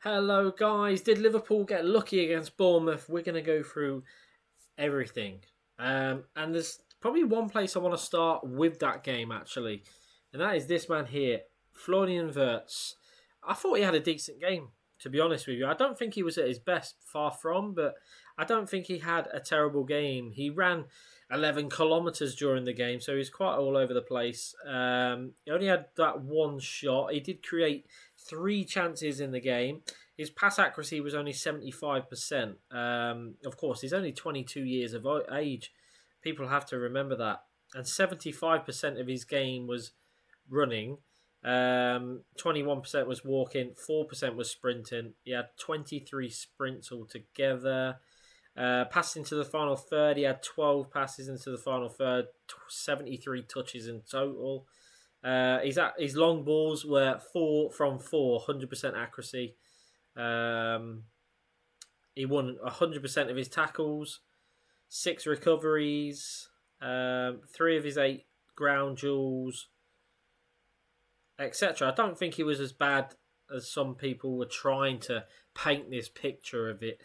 Hello, guys. Did Liverpool get lucky against Bournemouth? We're going to go through everything. And there's probably one place I want to start with that game, actually. And that is this man here, Florian Wirtz. I thought he had a decent game, to be honest with you. I don't think he was at his best, far from, but I don't think he had a terrible game. He ran 11 kilometres during the game, so he's quite all over the place. He only had that one shot. He did create three chances in the game. His pass accuracy was only 75%. Of course, he's only 22 years of age. People have to remember that. And 75% of his game was running. 21% was walking. 4% was sprinting. He had 23 sprints altogether. Passing to the final third, he had 12 passes into the final third. 73 touches in total. His long balls were 4 from 4, 100% accuracy. He won 100% of his tackles, 6 recoveries, 3 of his 8 ground duels, etc. I don't think he was as bad as some people were trying to paint this picture of it,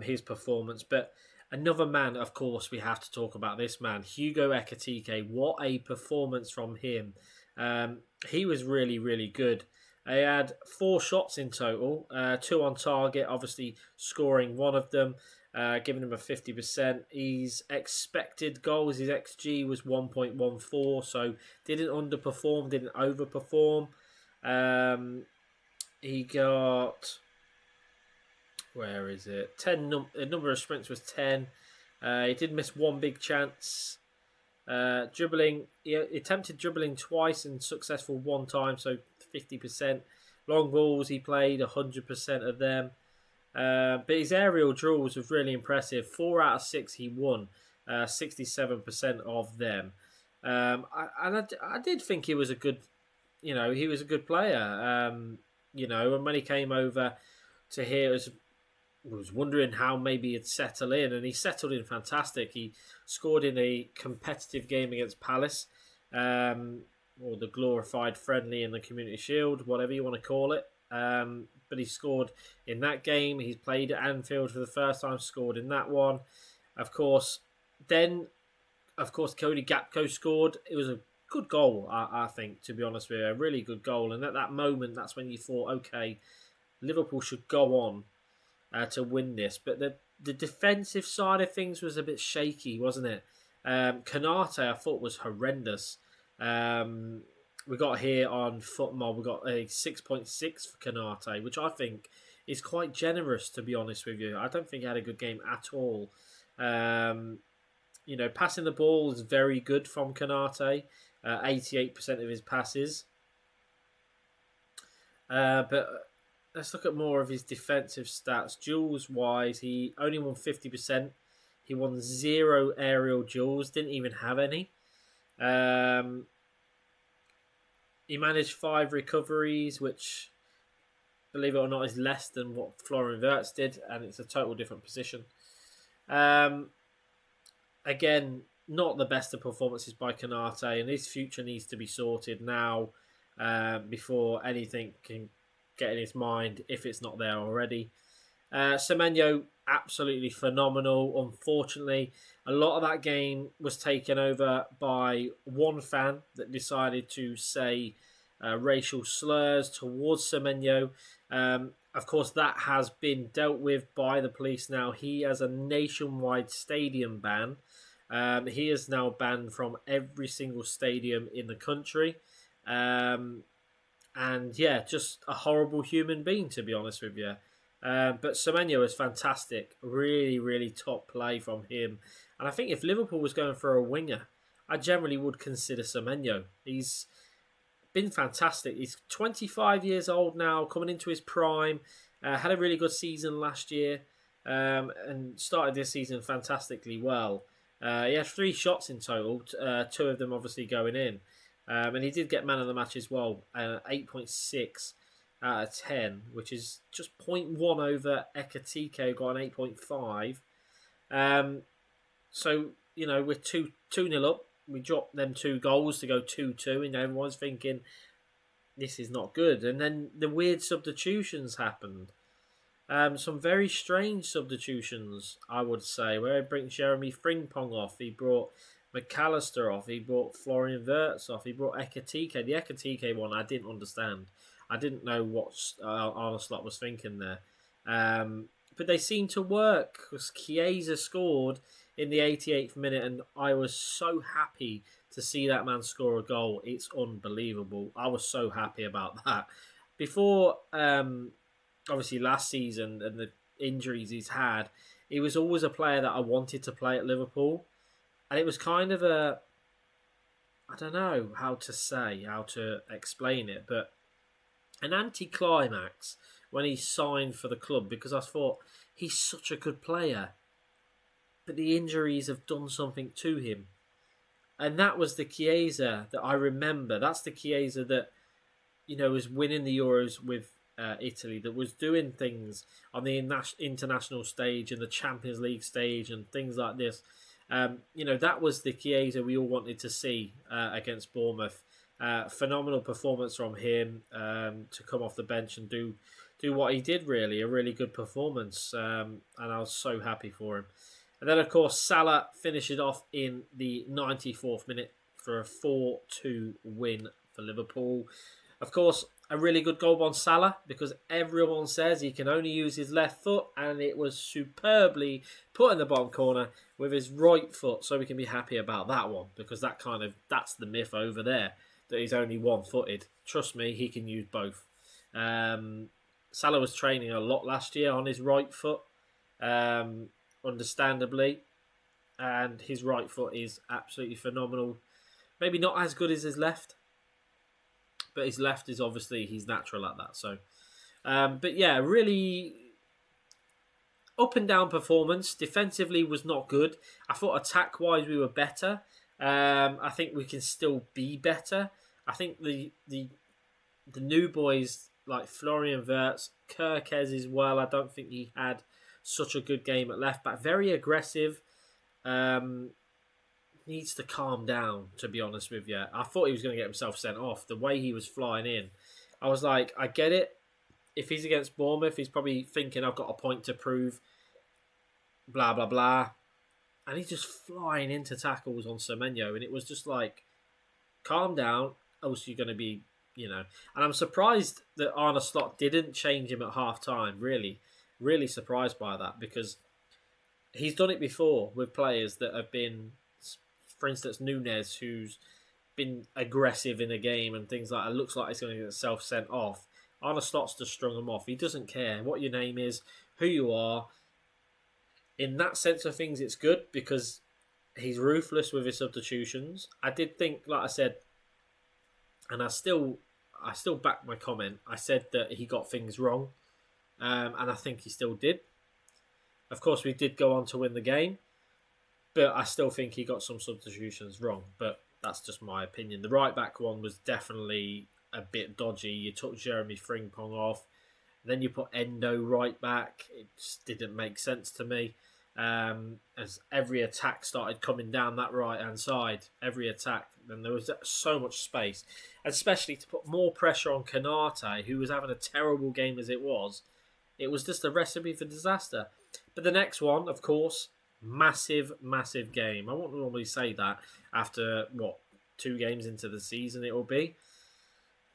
his performance. But another man, of course, we have to talk about this man, Hugo Ekitike. What a performance from him. He was really, really good. He had 4 shots in total, 2 on target, obviously scoring one of them, giving him a 50%. His expected goals, his XG was 1.14, so didn't underperform, didn't overperform. He got, where is it? The number of sprints was 10. He did miss one big chance. Dribbling, he attempted dribbling twice and successful one time, so 50%. Long balls, he played 100% of them. But his aerial duels was really impressive. 4 out of 6 he won, 67% of them. I did think he was a good, he was a good player. And when he came over to here, was wondering how maybe he'd settle in, and he settled in fantastic. He scored in a competitive game against Palace, or the glorified friendly in the Community Shield, whatever you want to call it. But he scored in that game. He's played at Anfield for the first time, scored in that one. Of course, Cody Gakpo scored. It was a good goal, I think, to be honest with you. A really good goal. And at that moment, that's when you thought, okay, Liverpool should go on to win this. But the defensive side of things was a bit shaky, wasn't it? Kanate, I thought, was horrendous. We got here on Footmob, we got a 6.6 for Kanate, which I think is quite generous, to be honest with you. I don't think he had a good game at all. Passing the ball is very good from Kanate, 88% of his passes. But let's look at more of his defensive stats. Duels-wise, he only won 50%. He won 0 aerial duels, didn't even have any. He managed 5 recoveries, which, believe it or not, is less than what Florian Wirtz did, and it's a total different position. Again, not the best of performances by Kanate, and his future needs to be sorted now before anything can get in his mind, if it's not there already. Semenyo, absolutely phenomenal. Unfortunately, a lot of that game was taken over by one fan that decided to say racial slurs towards Semenyo. Of course, that has been dealt with by the police now. He has a nationwide stadium ban. He is now banned from every single stadium in the country. And yeah, just a horrible human being, to be honest with you. But Semenyo is fantastic. Really, really top play from him. And I think if Liverpool was going for a winger, I generally would consider Semenyo. He's been fantastic. He's 25 years old now, coming into his prime. Had a really good season last year, and started this season fantastically well. He had 3 shots in total, 2 of them obviously going in. And he did get man of the match as well, 8.6 out of 10, which is just 0.1 over Ekitike, got an 8.5. So, we're 2-0 up. We dropped them 2 goals to go 2-2, and everyone's thinking, this is not good. And then the weird substitutions happened. Some very strange substitutions, I would say, where he brings Jeremy Frimpong off. He brought McAllister off. He brought Florian Wirtz off. He brought Ekatike. The Ekatike one, I didn't understand. I didn't know what Arne Slot was thinking there. But they seemed to work because Chiesa scored in the 88th minute, and I was so happy to see that man score a goal. It's unbelievable. I was so happy about that. Before, obviously, last season and the injuries he's had, he was always a player that I wanted to play at Liverpool. And it was kind of I don't know how to explain it, but an anticlimax when he signed for the club, because I thought he's such a good player. But the injuries have done something to him. And that was the Chiesa that I remember. That's the Chiesa that, was winning the Euros with Italy, that was doing things on the international stage and the Champions League stage and things like this. That was the Chiesa we all wanted to see against Bournemouth. Phenomenal performance from him to come off the bench and do what he did, really. A really good performance. And I was so happy for him. And then, of course, Salah finishes off in the 94th minute for a 4-2 win for Liverpool. Of course, a really good goal on Salah, because everyone says he can only use his left foot, and it was superbly put in the bottom corner with his right foot, so we can be happy about that one, because that's the myth over there, that he's only one-footed. Trust me, he can use both. Salah was training a lot last year on his right foot, understandably, and his right foot is absolutely phenomenal. Maybe not as good as his left, but his left is obviously, he's natural at that. So, but yeah, really up and down performance. Defensively was not good. I thought attack-wise we were better. I think we can still be better. I think the new boys like Florian Wirtz, Kirkes as well, I don't think he had such a good game at left back. Very aggressive. Needs to calm down, to be honest with you. I thought he was going to get himself sent off. The way he was flying in, I was like, I get it. If he's against Bournemouth, he's probably thinking, I've got a point to prove. Blah, blah, blah. And he's just flying into tackles on Semenyo. And it was just like, calm down, else you're going to be, And I'm surprised that Arne Slot didn't change him at half-time, really. Really surprised by that, because he's done it before with players that have been, for instance, Nunez, who's been aggressive in a game and things like that. It looks like he's going to get himself sent off. Arne Slot's just strung him off. He doesn't care what your name is, who you are. In that sense of things, it's good because he's ruthless with his substitutions. I did think, like I said, and I still back my comment. I said that he got things wrong. And I think he still did. Of course, we did go on to win the game, but I still think he got some substitutions wrong. But that's just my opinion. The right back one was definitely a bit dodgy. You took Jeremy Frimpong off, then you put Endo right back. It just didn't make sense to me. As every attack started coming down that right-hand side, every attack, then there was so much space, especially to put more pressure on Konate, who was having a terrible game as it was. It was just a recipe for disaster. But the next one, of course, massive, massive game. I won't normally say that after, 2 games into the season it will be.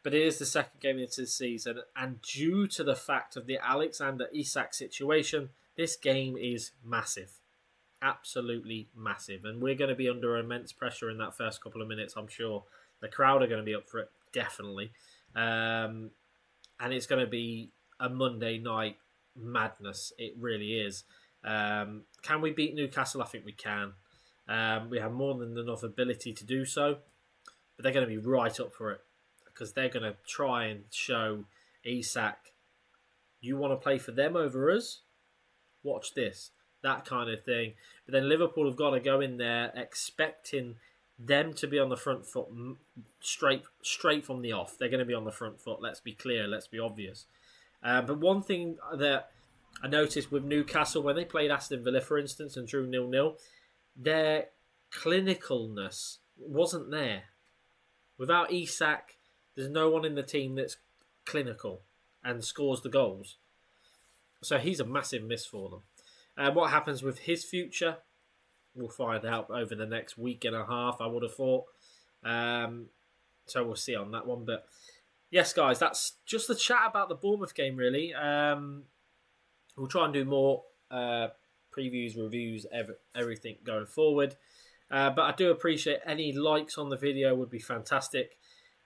But it is the second game into the season. And due to the fact of the Alexander Isak situation, this game is massive. Absolutely massive. And we're going to be under immense pressure in that first couple of minutes, I'm sure. The crowd are going to be up for it, definitely. And it's going to be a Monday night madness. It really is. Can we beat Newcastle? I think we can. We have more than enough ability to do so, but they're going to be right up for it because they're going to try and show Isak, you want to play for them over us? Watch this. That kind of thing. But then Liverpool have got to go in there expecting them to be on the front foot straight from the off. They're going to be on the front foot. Let's be clear. Let's be obvious. But one thing that I noticed with Newcastle, when they played Aston Villa, for instance, and drew 0-0, their clinicalness wasn't there. Without Isak, There's no one in the team that's clinical and scores the goals. So he's a massive miss for them. And what happens with his future, we'll find out over the next week and a half, I would have thought. So we'll see on that one. But yes, guys, that's just the chat about the Bournemouth game, really. We'll try and do more previews, reviews, everything going forward. But I do appreciate any likes on the video would be fantastic.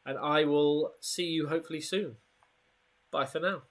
And I will see you hopefully soon. Bye for now.